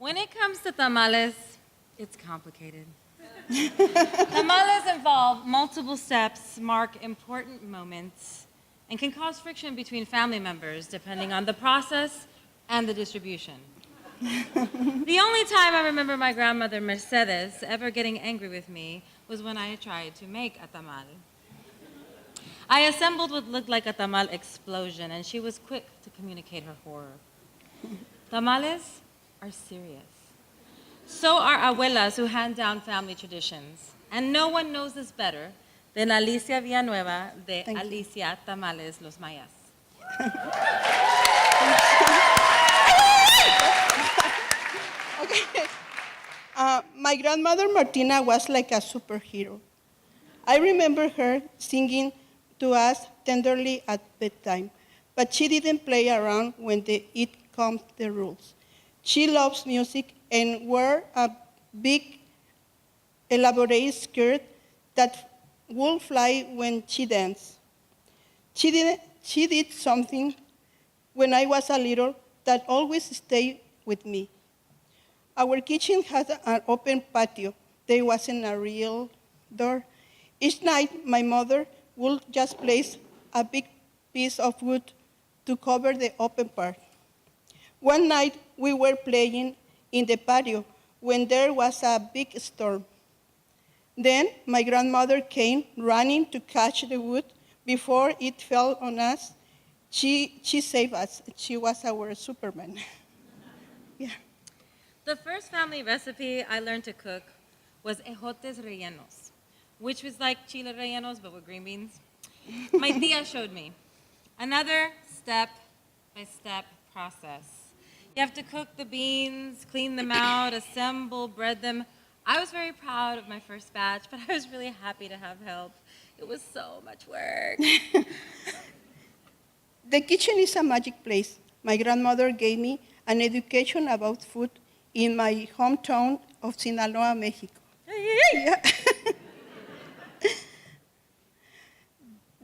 When it comes to tamales, it's complicated. Tamales involve multiple steps, mark important moments, and can cause friction between family members depending on the process and the distribution. The only time I remember my grandmother Mercedes ever getting angry with me was when I tried to make a tamal. I assembled what looked like a tamal explosion, and she was quick to communicate her horror. Tamales are serious. So are abuelas who hand down family traditions. And no one knows this better than Alicia Villanueva de ALICIA Tamales Los Mayas. Okay. My grandmother Martina was like a superhero. I remember her singing to us tenderly at bedtime, but she didn't play around when it comes to the rules. She loves music and wore a big, elaborate skirt that would fly when she danced. She did something when I was a little that always stayed with me. Our kitchen had an open patio. There wasn't a real door. Each night, my mother would just place a big piece of wood to cover the open part. One night, we were playing in the patio when there was a big storm. Then my grandmother came running to catch the wood before it fell on us. She saved us. She was our Superman. Yeah. The first family recipe I learned to cook was ejotes rellenos, which was like chile rellenos, but with green beans. My tia showed me. Another step-by-step process. You have to cook the beans, clean them out, assemble, bread them. I was very proud of my first batch, but I was really happy to have help. It was so much work. The kitchen is a magic place. My grandmother gave me an education about food in my hometown of Sinaloa, Mexico. Yeah.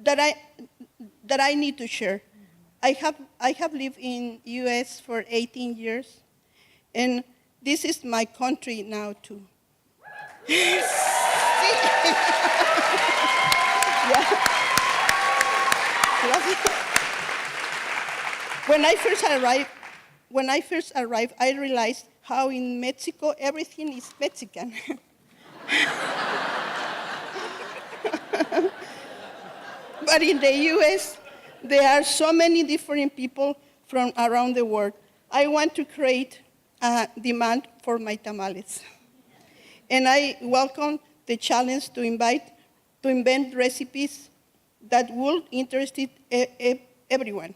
that I need to share. I have lived in U.S. for 18 years, and this is my country now too. Yeah. When I first arrived, I realized how in Mexico everything is Mexican. But in the US, there are so many different people from around the world. I want to create a demand for my tamales. And I welcome the challenge to invent recipes that will interest everyone.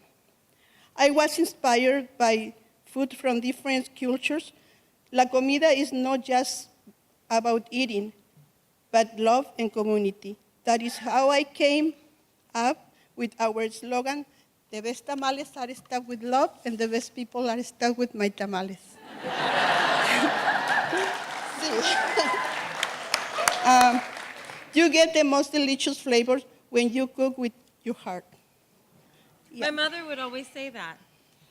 I was inspired by food from different cultures. La comida is not just about eating, but love and community. That is how I came up with our slogan, the best tamales are stuck with love, and the best people are stuck with my tamales. You get the most delicious flavors when you cook with your heart. Yeah. My mother would always say that.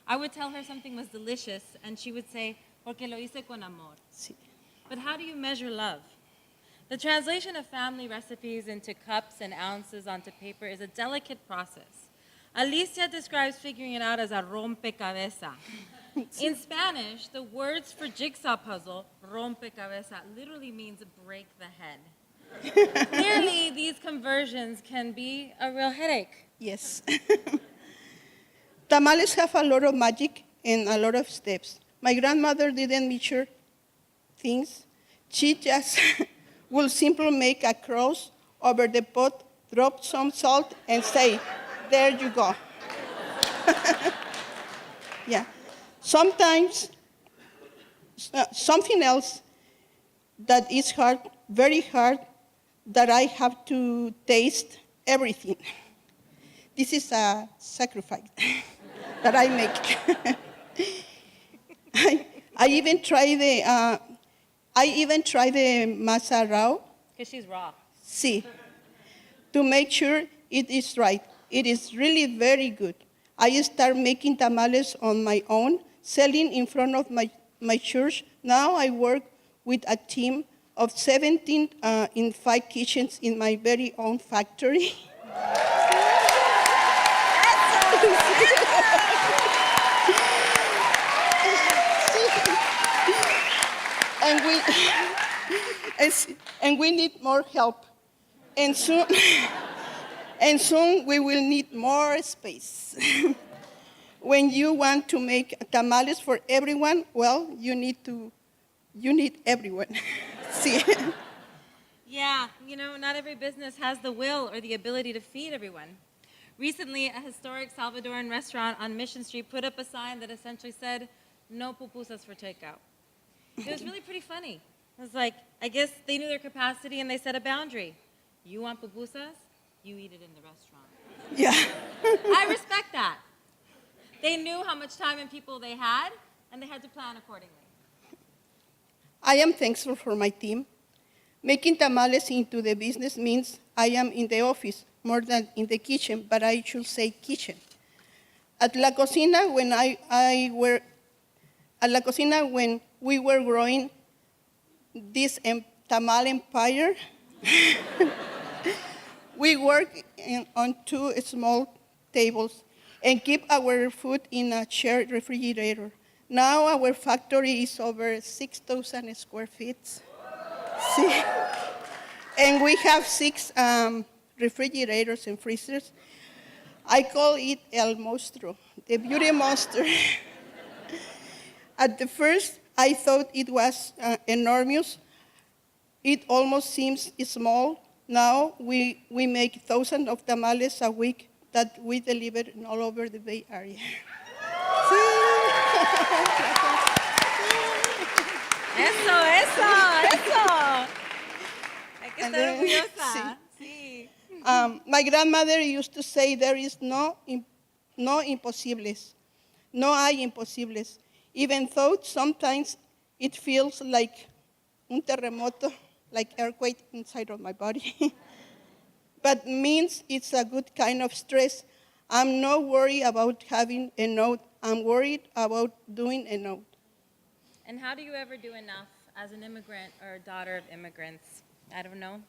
I would tell her something was delicious, and she would say, porque lo hice con amor. Sí. But how do you measure love? The translation of family recipes into cups and ounces onto paper is a delicate process. Alicia describes figuring it out as a rompecabezas. In Spanish, the words for jigsaw puzzle, rompecabezas, literally means break the head. Clearly, these conversions can be a real headache. Yes. Tamales have a lot of magic and a lot of steps. My grandmother didn't measure things. She just will simply make a cross over the pot, drop some salt, and say, there you go. Yeah. Sometimes, something else that is hard, very hard, that I have to taste everything. This is a sacrifice that I make. I even try the masa raw. Because she's raw. Sí. To make sure it is right. It is really very good. I start making tamales on my own, selling in front of my church Now I work with a team of 17 in 5 kitchens in my very own factory. and we need more help. And soon, and soon we will need more space. When you want to make tamales for everyone, well, you need everyone. See? Yeah, not every business has the will or the ability to feed everyone. Recently, a historic Salvadoran restaurant on Mission Street put up a sign that essentially said, "No pupusas for takeout." It was really pretty funny. It was like, I guess they knew their capacity and they set a boundary. You want pupusas? You eat it in the restaurant. Yeah. I respect that. They knew how much time and people they had, and they had to plan accordingly. I am thankful for my team. Making tamales into the business means I am in the office more than in the kitchen, but I should say kitchen. At La Cocina, when we were growing this tamal empire, we worked on 2 small tables and keep our food in a shared refrigerator. Now our factory is over 6,000 square feet. See? And we have 6 refrigerators and freezers. I call it El Monstruo, the beauty monster. At the first, I thought it was enormous. It almost seems small. Now we make thousands of tamales a week that we deliver all over the Bay Area. Eso. Hay que estar orgullosa. Sí. My grandmother used to say there is no imposibles. No hay imposibles. Even though sometimes it feels like un terremoto, like earthquake inside of my body. But means it's a good kind of stress. I'm not worried about having a note. I'm worried about doing a note. And how do you ever do enough as an immigrant or a daughter of immigrants? I don't know.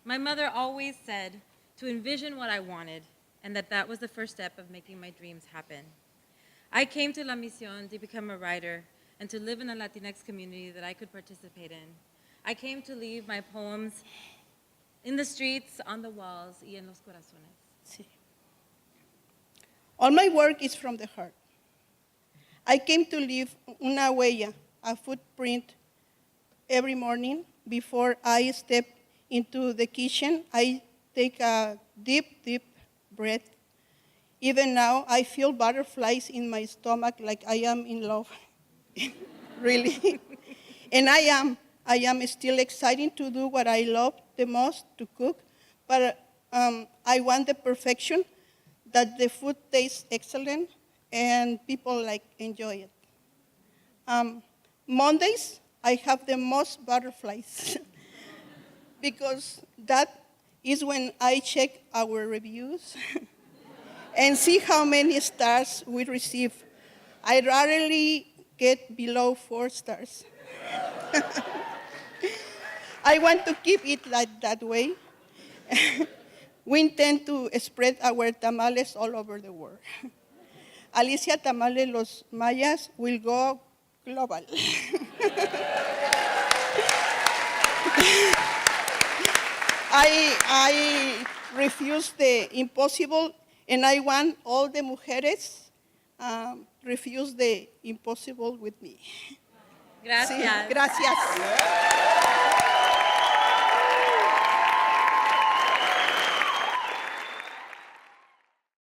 My mother always said to envision what I wanted, and that was the first step of making my dreams happen. I came to La Misión to become a writer and to live in a Latinx community that I could participate in. I came to leave my poems in the streets, on the walls, y en los corazones. Sí. All my work is from the heart. I came to leave una huella, a footprint, every morning. Before I step into the kitchen, I take a deep, deep breath. Even now, I feel butterflies in my stomach like I am in love. Really. And I am still excited to do what I love the most, to cook. But I want the perfection, that the food tastes excellent and people enjoy it. Mondays, I have the most butterflies because that is when I check our reviews and see how many stars we receive. I rarely get below 4 stars. I want to keep it like that way. We intend to spread our tamales all over the world. ALICIA Tamales Los Mayas will go global. I refuse the impossible, and I want all the mujeres refuse the impossible with me. Gracias. Sí, gracias.